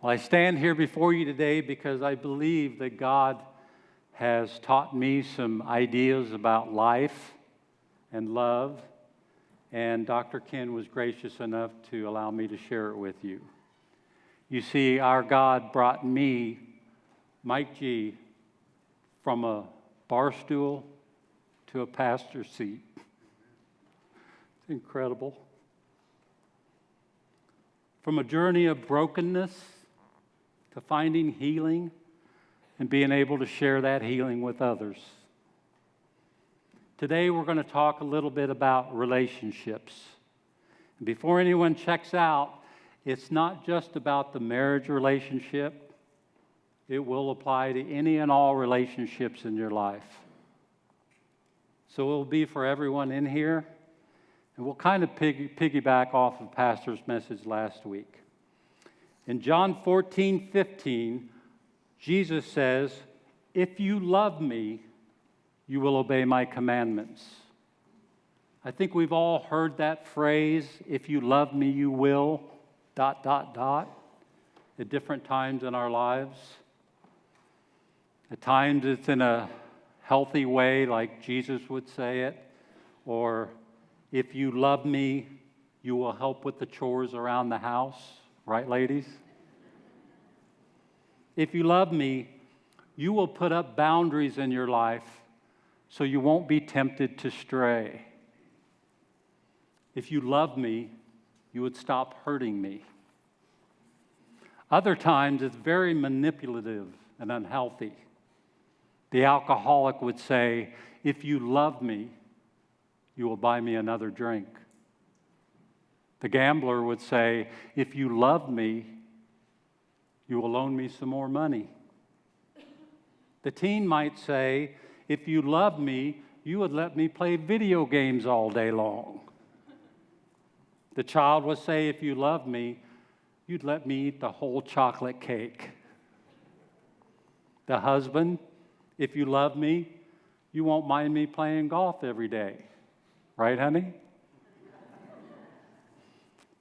Well, I stand here before you today because I believe that God has taught me some ideas about life and love, and Dr. Ken was gracious enough to allow me to share it with you. You see, our God brought me, Mike G., from a bar stool to a pastor's seat. It's incredible. From a journey of brokenness to finding healing and being able to share that healing with others. Today we're going to talk a little bit about relationships. And before anyone checks out, it's not just about the marriage relationship. It will apply to any and all relationships in your life. So it will be for everyone in here. And we'll kind of piggyback off of Pastor's message last week. In John 14:15, Jesus says, "If you love me, you will obey my commandments." I think we've all heard that phrase, "If you love me, you will," ... at different times in our lives. At times it's in a healthy way, like Jesus would say it, or if you love me, you will help with the chores around the house. Right, ladies? If you love me, you will put up boundaries in your life so you won't be tempted to stray. If you love me, you would stop hurting me. Other times, it's very manipulative and unhealthy. The alcoholic would say, "If you love me, you will buy me another drink." The gambler would say, "If you love me, you will loan me some more money." The teen might say, "If you love me, you would let me play video games all day long." The child would say, "If you love me, you'd let me eat the whole chocolate cake." The husband, "If you love me, you won't mind me playing golf every day." Right, honey?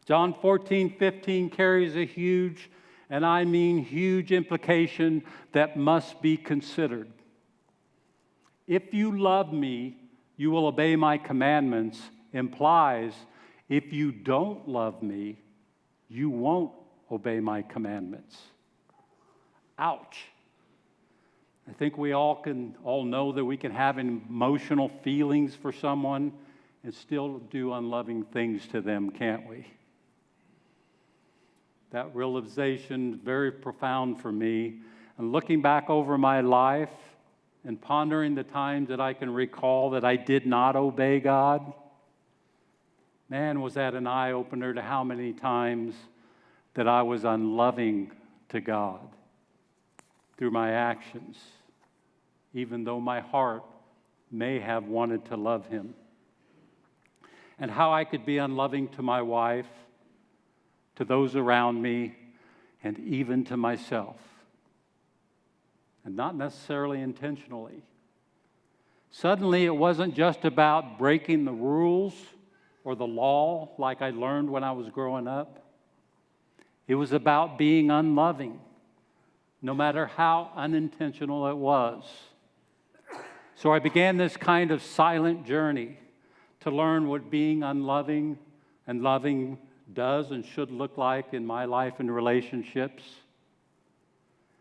John 14:15 carries a huge, and I mean huge, implication that must be considered. "If you love me, you will obey my commandments" implies if you don't love me, you won't obey my commandments. Ouch. I think we all know that we can have emotional feelings for someone and still do unloving things to them, can't we? That realization is very profound for me. And looking back over my life and pondering the times that I can recall that I did not obey God, man, was that an eye-opener to how many times that I was unloving to God through my actions, even though my heart may have wanted to love Him. And how I could be unloving to my wife, to those around me, and even to myself. And not necessarily intentionally. Suddenly, it wasn't just about breaking the rules or the law like I learned when I was growing up. It was about being unloving, no matter how unintentional it was. So I began this kind of silent journey to learn what being unloving and loving does and should look like in my life and relationships.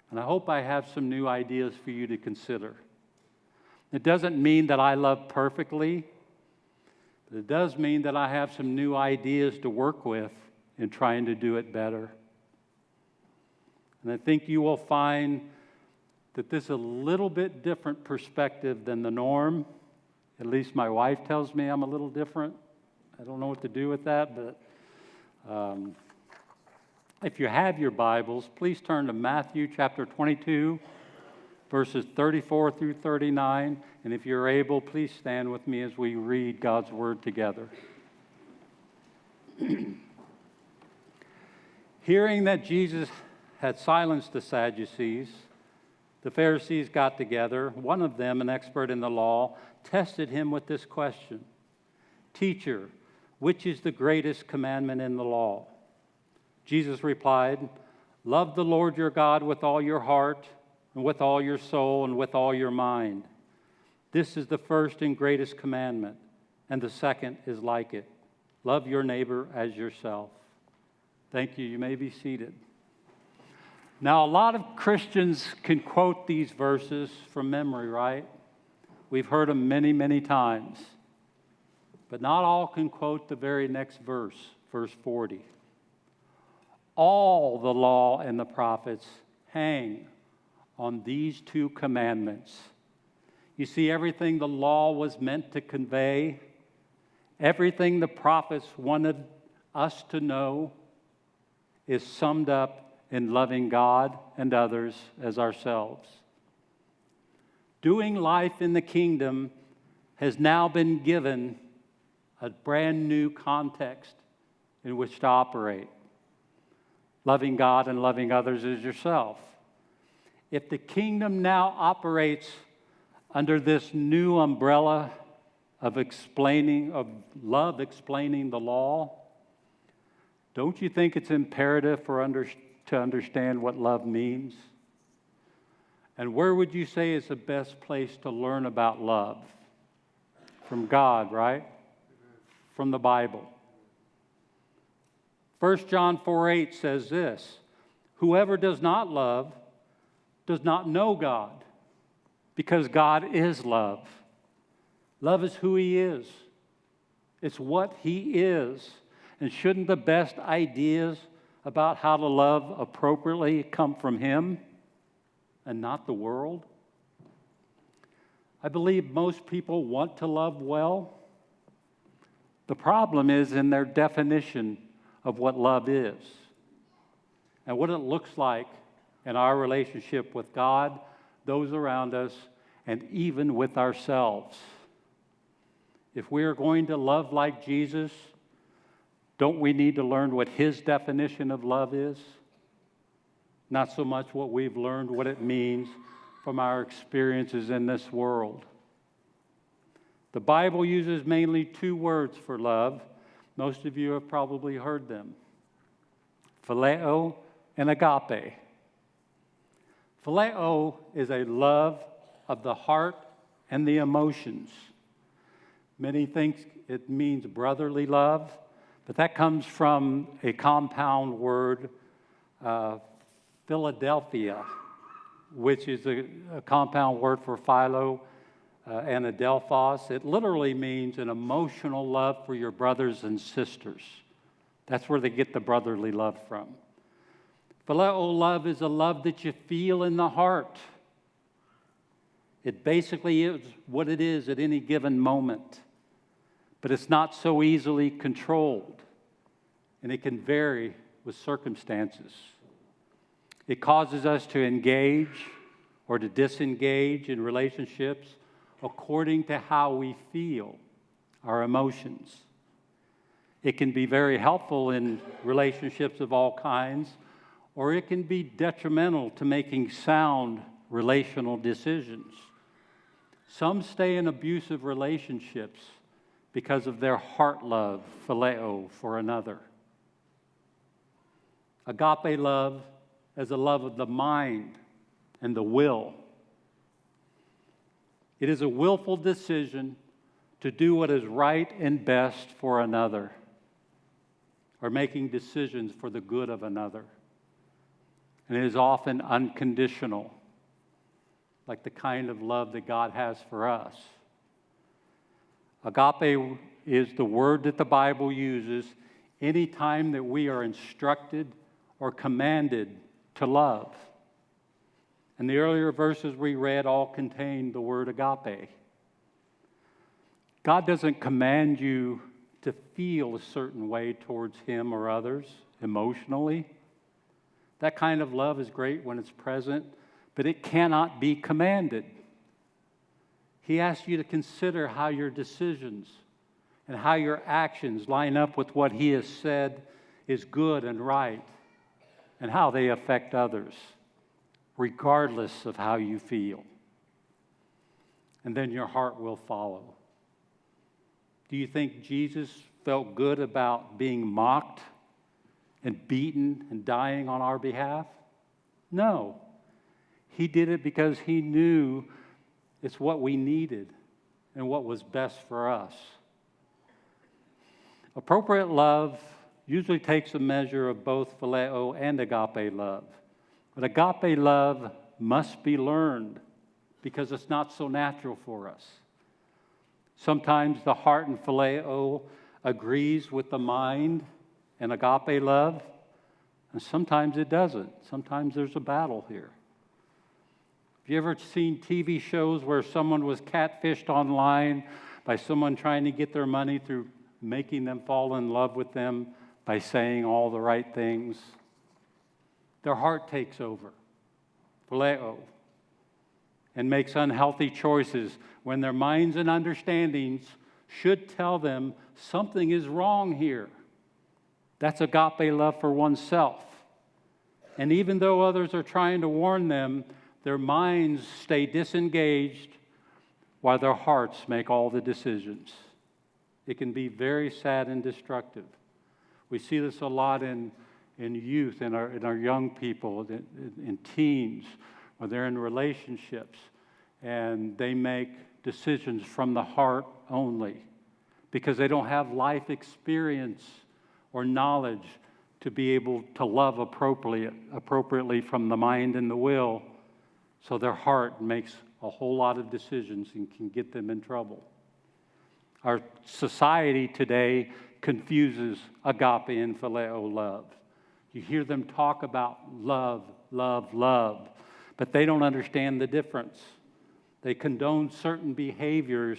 And I hope I have some new ideas for you to consider. It doesn't mean that I love perfectly, but it does mean that I have some new ideas to work with in trying to do it better. And I think you will find that this is a little bit different perspective than the norm. At least my wife tells me I'm a little different. I don't know what to do with that, but if you have your Bibles, please turn to Matthew chapter 22, verses 34 through 39. And if you're able, please stand with me as we read God's Word together. Hearing that Jesus had silenced the Sadducees, the Pharisees got together. One of them, an expert in the law, tested him with this question: "Teacher, which is the greatest commandment in the law?" Jesus replied, Love the Lord your God with all your heart and with all your soul and with all your mind. This is the first and greatest commandment, and the second is like it. Love your neighbor as yourself. Thank you. You may be seated. Now, a lot of Christians can quote these verses from memory, right? We've heard them many, many times. But not all can quote the very next verse, verse 40. All the law and the prophets hang on these two commandments. You see, everything the law was meant to convey, everything the prophets wanted us to know, is summed up in loving God and others as ourselves. Doing life in the kingdom has now been given a brand new context in which to operate. Loving God and loving others as yourself. If the kingdom now operates under this new umbrella of love explaining the law, don't you think it's imperative to understand what love means? And where would you say is the best place to learn about love? From God, right? From the Bible. 1 John 4:8 says this, whoever does not love does not know God, because God is love. Love is who He is. It's what He is. And shouldn't the best ideas about how to love appropriately come from Him and not the world? I believe most people want to love well. The problem is in their definition of what love is and what it looks like in our relationship with God, those around us, and even with ourselves. If we are going to love like Jesus, don't we need to learn what His definition of love is? Not so much what we've learned, what it means from our experiences in this world. The Bible uses mainly two words for love. Most of you have probably heard them. Phileo and agape. Phileo is a love of the heart and the emotions. Many think it means brotherly love, but that comes from a compound word, Philadelphia, which is a compound word for philo and adelphos. It literally means an emotional love for your brothers and sisters. That's where they get the brotherly love from. Phileo love is a love that you feel in the heart. It basically is what it is at any given moment, but it's not so easily controlled, and it can vary with circumstances. It causes us to engage or to disengage in relationships according to how we feel, our emotions. It can be very helpful in relationships of all kinds, or it can be detrimental to making sound relational decisions. Some stay in abusive relationships because of their heart love, phileo, for another. Agape love is a love of the mind and the will. It is a willful decision to do what is right and best for another, or making decisions for the good of another. And it is often unconditional, like the kind of love that God has for us. Agape is the word that the Bible uses anytime that we are instructed or commanded to love. And the earlier verses we read all contain the word agape. God doesn't command you to feel a certain way towards Him or others emotionally. That kind of love is great when it's present, but it cannot be commanded. He asks you to consider how your decisions and how your actions line up with what He has said is good and right, and how they affect others, regardless of how you feel. And then your heart will follow. Do you think Jesus felt good about being mocked and beaten and dying on our behalf? No. He did it because he knew it's what we needed and what was best for us. Appropriate love usually takes a measure of both phileo and agape love. But agape love must be learned because it's not so natural for us. Sometimes the heart in phileo agrees with the mind in agape love, and sometimes it doesn't. Sometimes there's a battle here. Have you ever seen TV shows where someone was catfished online by someone trying to get their money through making them fall in love with them by saying all the right things? Their heart takes over, phileo, and makes unhealthy choices when their minds and understandings should tell them something is wrong here. That's agape love for oneself. And even though others are trying to warn them, their minds stay disengaged while their hearts make all the decisions. It can be very sad and destructive. We see this a lot in youth, in our young people, in teens, where they're in relationships, and they make decisions from the heart only because they don't have life experience or knowledge to be able to love appropriately from the mind and the will. So their heart makes a whole lot of decisions and can get them in trouble. Our society today confuses agape and phileo love. You hear them talk about love, love, love, but they don't understand the difference. They condone certain behaviors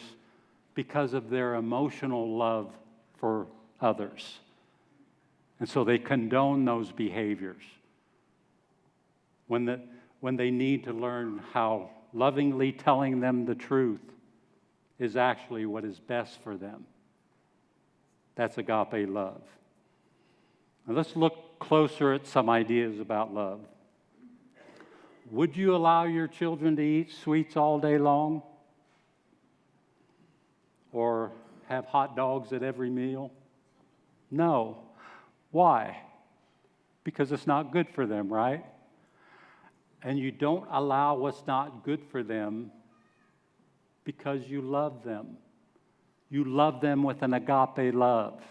because of their emotional love for others. And so they condone those behaviors when they need to learn how lovingly telling them the truth is actually what is best for them. That's agape love. Now let's look closer at some ideas about love. Would you allow your children to eat sweets all day long? Or have hot dogs at every meal? No. Why? Because it's not good for them, right? And you don't allow what's not good for them because you love them. You love them with an agape love.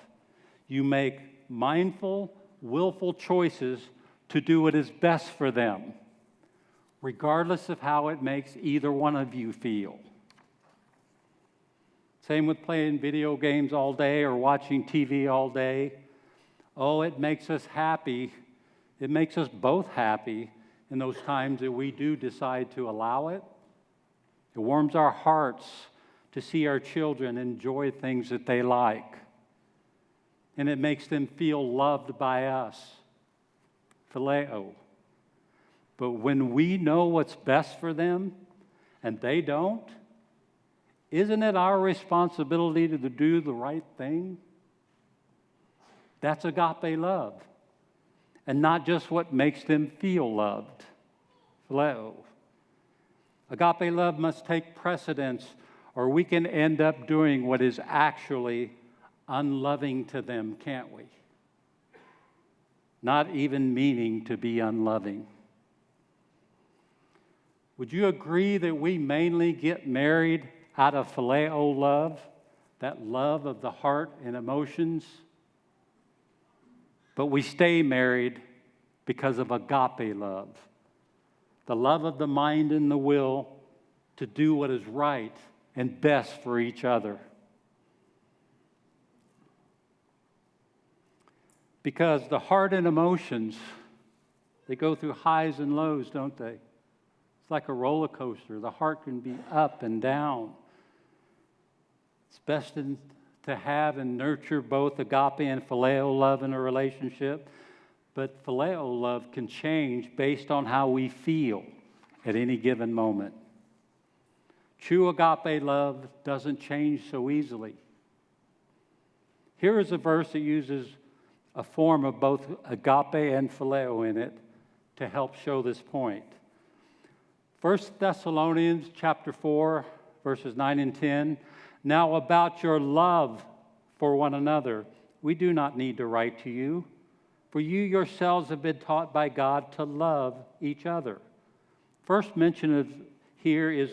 You make mindful, willful choices to do what is best for them, regardless of how it makes either one of you feel. Same with playing video games all day or watching TV all day. Oh, it makes us happy. It makes us both happy in those times that we do decide to allow it. It warms our hearts to see our children enjoy things that they like. And it makes them feel loved by us. Phileo. But when we know what's best for them and they don't, isn't it our responsibility to do the right thing? That's agape love. And not just what makes them feel loved. Phileo. Agape love must take precedence, or we can end up doing what is actually unloving to them, can't we? Not even meaning to be unloving. Would you agree that we mainly get married out of phileo love, that love of the heart and emotions? But we stay married because of agape love, the love of the mind and the will to do what is right and best for each other. Because the heart and emotions, they go through highs and lows, don't they? It's like a roller coaster. The heart can be up and down. It's best to have and nurture both agape and phileo love in a relationship, but phileo love can change based on how we feel at any given moment. True agape love doesn't change so easily. Here is a verse that uses a form of both agape and phileo in it to help show this point. 1 Thessalonians chapter 4, verses 9 and 10. Now about your love for one another, we do not need to write to you, For you yourselves have been taught by God to love each other. First mention of here is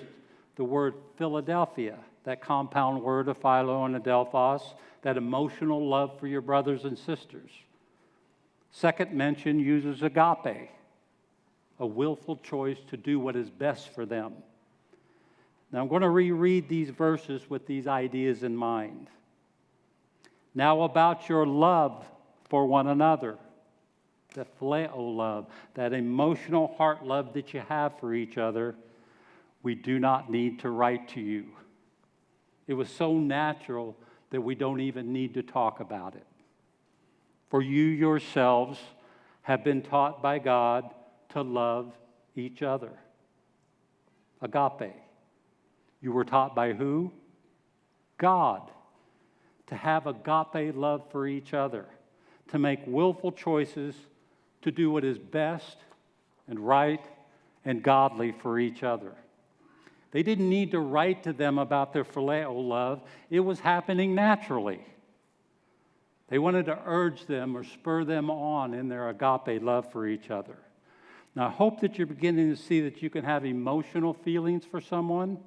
the word Philadelphia, that compound word of philo and adelphos, that emotional love for your brothers and sisters. Second mention uses agape, a willful choice to do what is best for them. Now I'm going to reread these verses with these ideas in mind. Now about your love for one another, the phileo love, that emotional heart love that you have for each other, we do not need to write to you. It was so natural that we don't even need to talk about it. For you yourselves have been taught by God to love each other. Agape. You were taught by who? God. To have agape love for each other. To make willful choices to do what is best and right and godly for each other. They didn't need to write to them about their phileo love. It was happening naturally. They wanted to urge them or spur them on in their agape love for each other. Now, I hope that you're beginning to see that you can have emotional feelings for someone,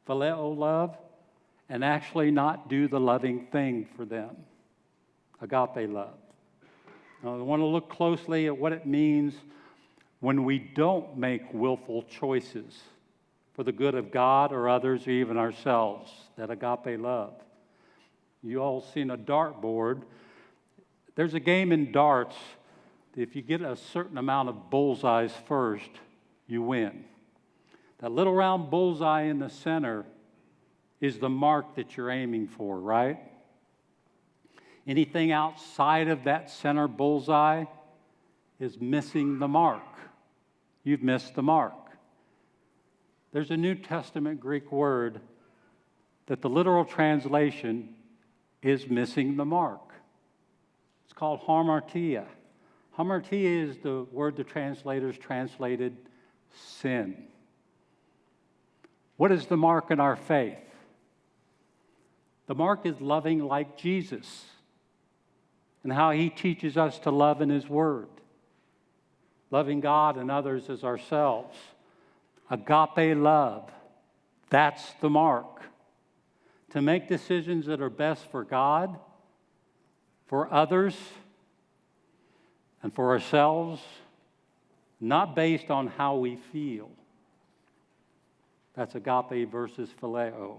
phileo love, and actually not do the loving thing for them, agape love. Now, I want to look closely at what it means when we don't make willful choices for the good of God or others or even ourselves, that agape love. You all seen a dartboard. There's a game in darts. If you get a certain amount of bullseyes first, you win. That little round bullseye in the center is the mark that you're aiming for, right? Anything outside of that center bullseye is missing the mark. You've missed the mark. There's a New Testament Greek word that the literal translation is missing the mark. It's called hamartia. Hamartia is the word the translators translated sin. What is the mark in our faith? The mark is loving like Jesus and how he teaches us to love in his word. Loving God and others as ourselves. Agape love, that's the mark. To make decisions that are best for God, for others, and for ourselves, not based on how we feel. That's agape versus phileo.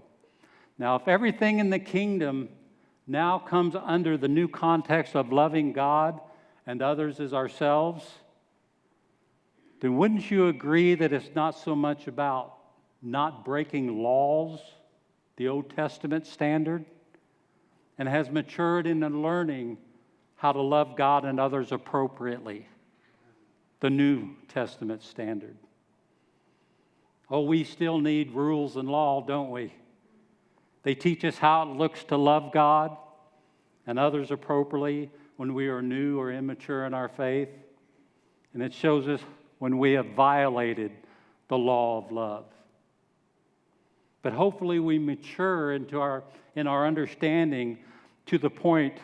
Now, if everything in the kingdom now comes under the new context of loving God and others as ourselves, then wouldn't you agree that it's not so much about not breaking laws, the Old Testament standard, and has matured into learning how to love God and others appropriately, the New Testament standard? Oh, we still need rules and law, don't we? They teach us how it looks to love God and others appropriately when we are new or immature in our faith. And it shows us when we have violated the law of love. But hopefully we mature in our understanding to the point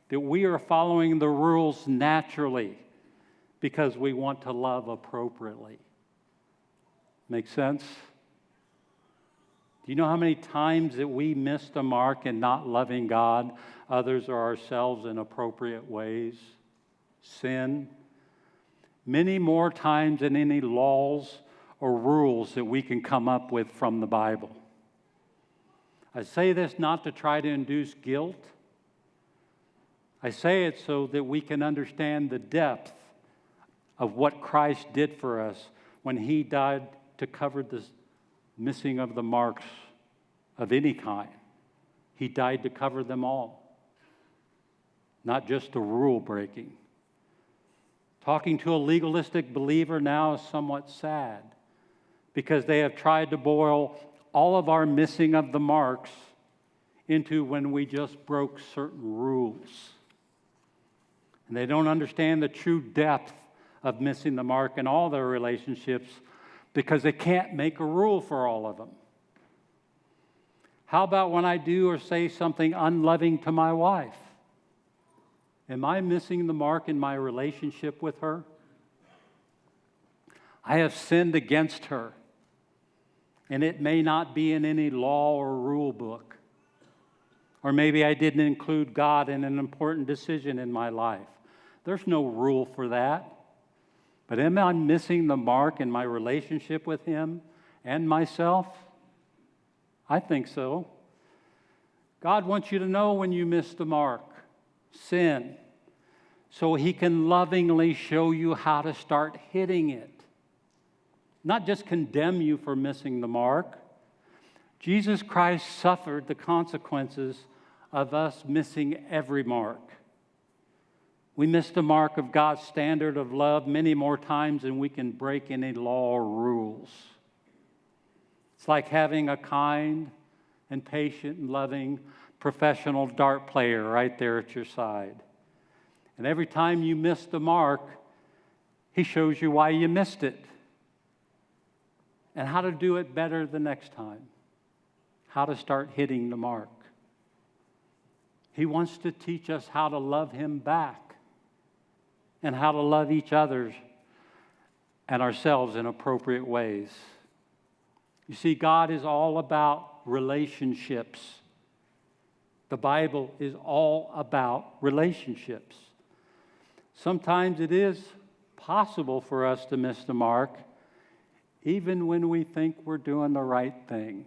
that we are following the rules naturally because we want to love appropriately. Make sense? Do you know how many times that we miss the mark in not loving God, others, or ourselves in appropriate ways? Sin. Many more times than any laws or rules that we can come up with from the Bible. I say this not to try to induce guilt. I say it so that we can understand the depth of what Christ did for us when he died to cover the missing of the marks of any kind. He died to cover them all, not just the rule breaking. Talking to a legalistic believer now is somewhat sad because they have tried to boil all of our missing of the marks into when we just broke certain rules. And they don't understand the true depth of missing the mark in all their relationships because they can't make a rule for all of them. How about when I do or say something unloving to my wife? Am I missing the mark in my relationship with her? I have sinned against her, and it may not be in any law or rule book. Or maybe I didn't include God in an important decision in my life. There's no rule for that. But am I missing the mark in my relationship with Him and myself? I think so. God wants you to know when you miss the mark, sin, so He can lovingly show you how to start hitting it. Not just condemn you for missing the mark. Jesus Christ suffered the consequences of us missing every mark. We miss the mark of God's standard of love many more times than we can break any law or rules. It's like having a kind and patient and loving professional dart player right there at your side. And every time you miss the mark, he shows you why you missed it and how to do it better the next time, how to start hitting the mark. He wants to teach us how to love him back and how to love each other and ourselves in appropriate ways. You see, God is all about relationships. The Bible is all about relationships. Sometimes it is possible for us to miss the mark, even when we think we're doing the right thing.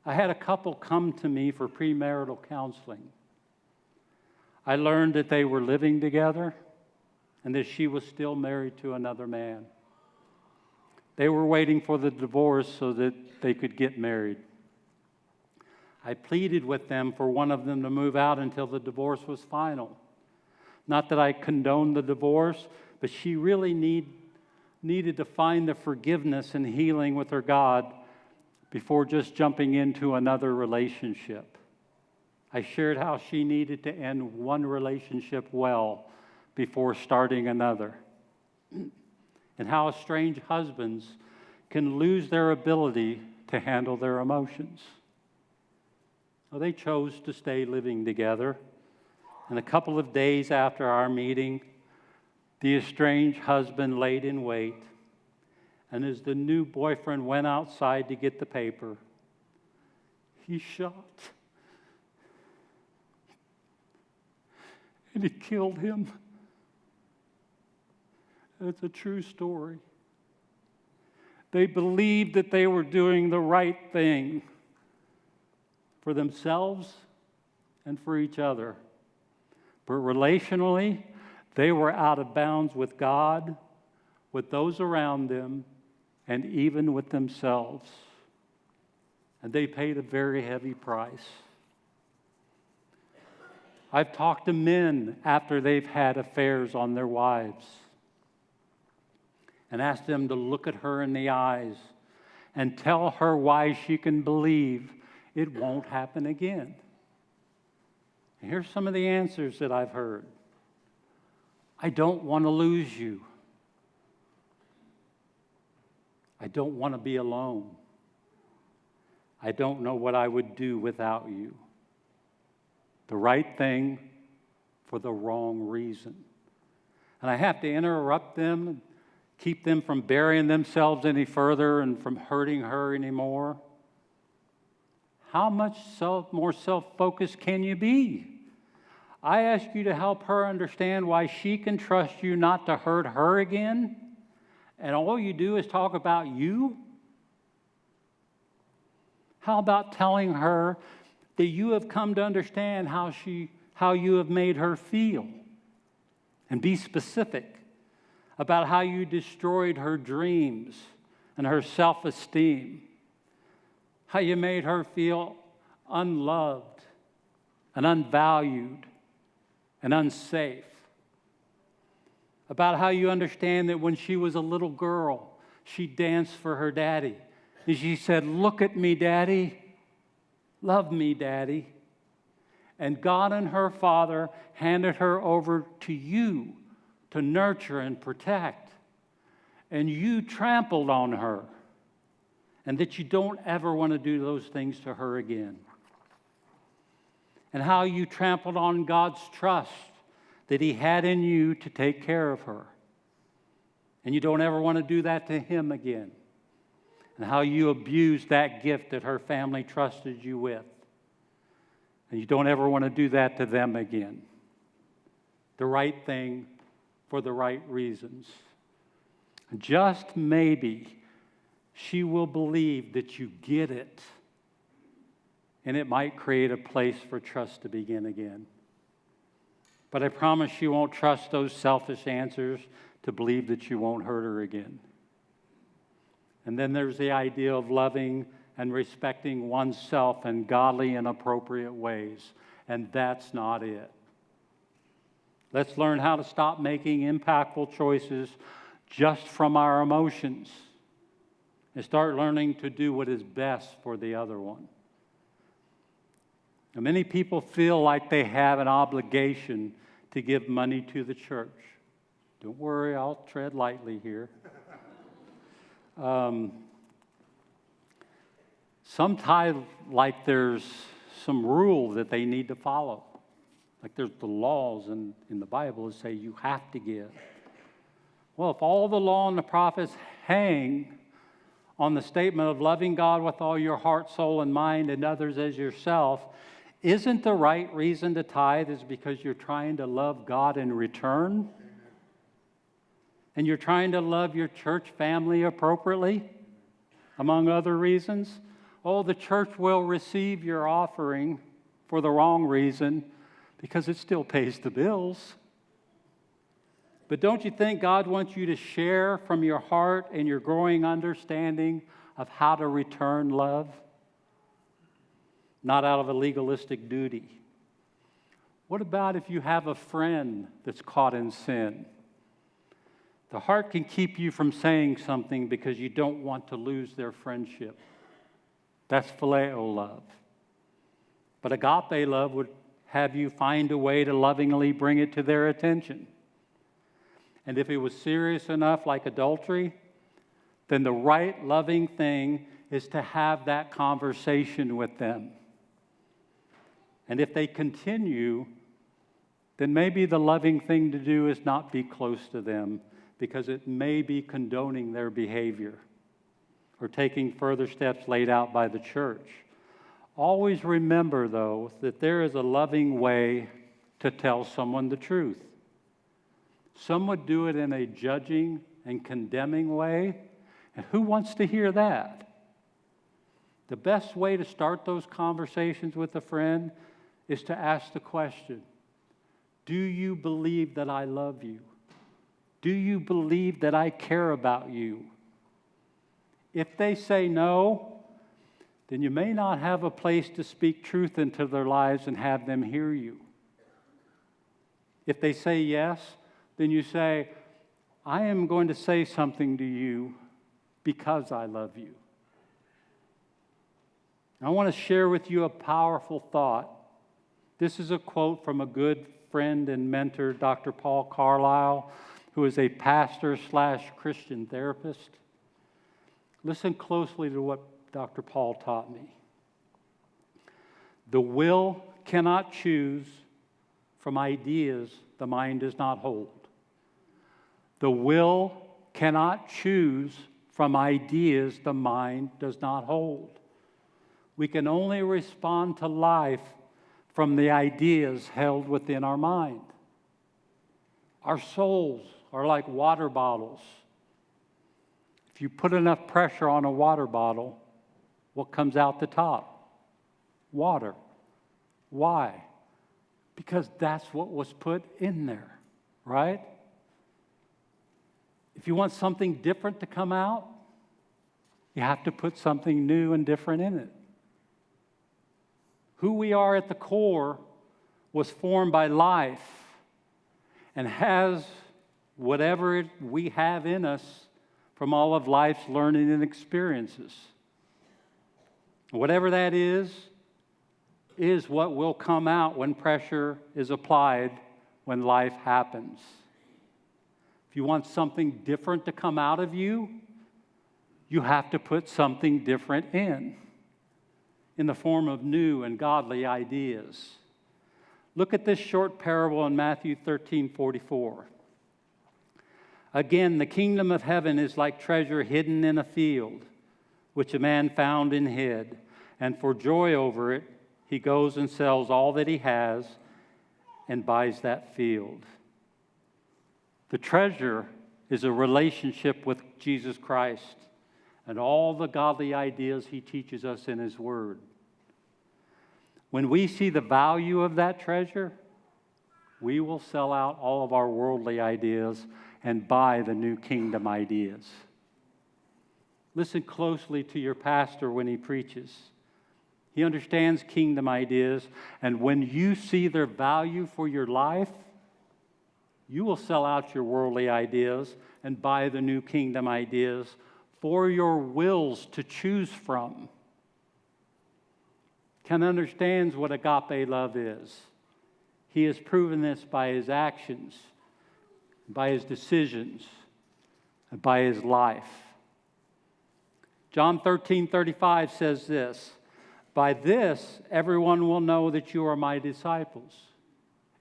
I had a couple come to me for premarital counseling. I learned that they were living together and that she was still married to another man. They were waiting for the divorce so that they could get married. I pleaded with them for one of them to move out until the divorce was final. Not that I condoned the divorce, but she really needed to find the forgiveness and healing with her God before just jumping into another relationship. I shared how she needed to end one relationship well before starting another, and how estranged husbands can lose their ability to handle their emotions. Well, they chose to stay living together, and a couple of days after our meeting, the estranged husband laid in wait, and as the new boyfriend went outside to get the paper, he shot and he killed him. It's a true story. They believed that they were doing the right thing for themselves and for each other. But relationally, they were out of bounds with God, with those around them, and even with themselves. And they paid a very heavy price. I've talked to men after they've had affairs on their wives and asked them to look at her in the eyes and tell her why she can believe it won't happen again. And here's some of the answers that I've heard. I don't want to lose you. I don't want to be alone. I don't know what I would do without you. The right thing for the wrong reason. And I have to interrupt them and keep them from burying themselves any further and from hurting her anymore. How much more self-focused can you be? I ask you to help her understand why she can trust you not to hurt her again, and all you do is talk about you? How about telling her that you have come to understand how you have made her feel? And be specific about how you destroyed her dreams and her self-esteem. How you made her feel unloved and unvalued and unsafe. About how you understand that when she was a little girl, she danced for her daddy. And she said, "Look at me, Daddy. Love me, Daddy." And God and her father handed her over to you to nurture and protect. And you trampled on her. And that you don't ever want to do those things to her again. and how you trampled on God's trust that He had in you to take care of her. And you don't ever want to do that to Him again. And how you abused that gift that her family trusted you with. And you don't ever want to do that to them again. The right thing for the right reasons. Just maybe she will believe that you get it. And it might create a place for trust to begin again. But I promise she won't trust those selfish answers to believe that you won't hurt her again. And then there's the idea of loving and respecting oneself in godly and appropriate ways. And that's not it. Let's learn how to stop making impactful choices just from our emotions and start learning to do what is best for the other one. Now, many people feel like they have an obligation to give money to the church. Don't worry, I'll tread lightly here. Sometimes, like there's some rule that they need to follow. Like there's the laws in the Bible that say you have to give. Well, if all the law and the prophets hang on the statement of loving God with all your heart, soul, and mind, and others as yourself, isn't the right reason to tithe is because you're trying to love God in return? And you're trying to love your church family appropriately, among other reasons? Oh, the church will receive your offering for the wrong reason because it still pays the bills. But don't you think God wants you to share from your heart and your growing understanding of how to return love? Not out of a legalistic duty. What about if you have a friend that's caught in sin? The heart can keep you from saying something because you don't want to lose their friendship. That's phileo love. But agape love would have you find a way to lovingly bring it to their attention. And if it was serious enough, like adultery, then the right loving thing is to have that conversation with them. And if they continue, then maybe the loving thing to do is not be close to them, because it may be condoning their behavior or taking further steps laid out by the church. Always remember, though, that there is a loving way to tell someone the truth. Some would do it in a judging and condemning way, and who wants to hear that? The best way to start those conversations with a friend is to ask the question, do you believe that I love you? Do you believe that I care about you? If they say no, then you may not have a place to speak truth into their lives and have them hear you. If they say yes, then you say, I am going to say something to you because I love you. I want to share with you a powerful thought. This is a quote from a good friend and mentor, Dr. Paul Carlisle, who is a pastor/Christian therapist. Listen closely to what Dr. Paul taught me. The will cannot choose from ideas the mind does not hold. The will cannot choose from ideas the mind does not hold. We can only respond to life from the ideas held within our mind. Our souls are like water bottles. If you put enough pressure on a water bottle, what comes out the top? Water. Why? Because that's what was put in there, right? If you want something different to come out, you have to put something new and different in it. Who we are at the core was formed by life and has whatever we have in us from all of life's learning and experiences. Whatever that is what will come out when pressure is applied when life happens. If you want something different to come out of you, you have to put something different in the form of new and godly ideas. Look at this short parable in Matthew 13:44. Again, the kingdom of heaven is like treasure hidden in a field, which a man found and hid. And for joy over it, he goes and sells all that he has and buys that field. The treasure is a relationship with Jesus Christ and all the godly ideas he teaches us in his word. When we see the value of that treasure, we will sell out all of our worldly ideas and buy the new kingdom ideas. Listen closely to your pastor when he preaches. He understands kingdom ideas, and when you see their value for your life, you will sell out your worldly ideas and buy the new kingdom ideas for your wills to choose from. Ken understands what agape love is. He has proven this by his actions, by his decisions, and by his life. John 13:35 says this, "By this everyone will know that you are my disciples,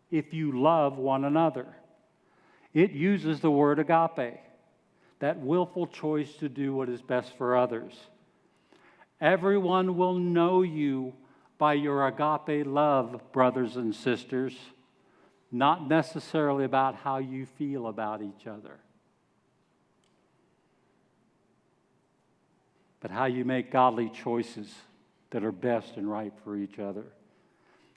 if you love one another." It uses the word agape, that willful choice to do what is best for others. Everyone will know you by your agape love, brothers and sisters, not necessarily about how you feel about each other, but how you make godly choices that are best and right for each other.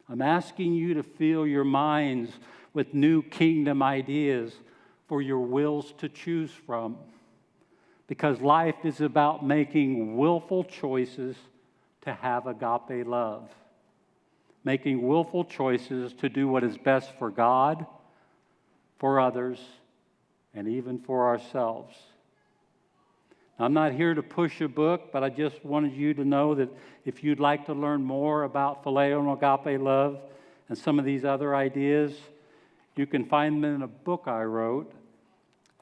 I'm asking you to fill your minds with new kingdom ideas for your wills to choose from, because life is about making willful choices to have agape love, making willful choices to do what is best for God, for others, and even for ourselves. I'm not here to push a book, but I just wanted you to know that if you'd like to learn more about phileo and agape love and some of these other ideas, you can find them in a book I wrote.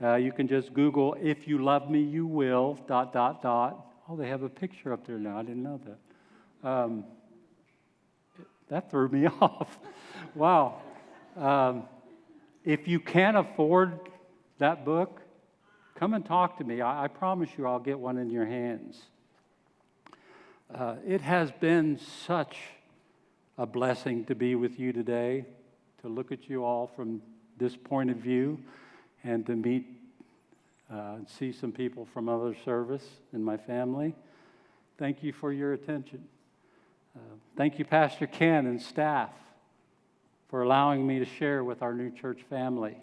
You can just Google, "If you love me, you will, ... Oh, they have a picture up there now. I didn't know that. That threw me off. Wow. If you can't afford that book, come and talk to me. I promise you I'll get one in your hands. It has been such a blessing to be with you today, to look at you all from this point of view, and to meet and see some people from other service in my family. Thank you for your attention. Thank you, Pastor Ken and staff, for allowing me to share with our new church family.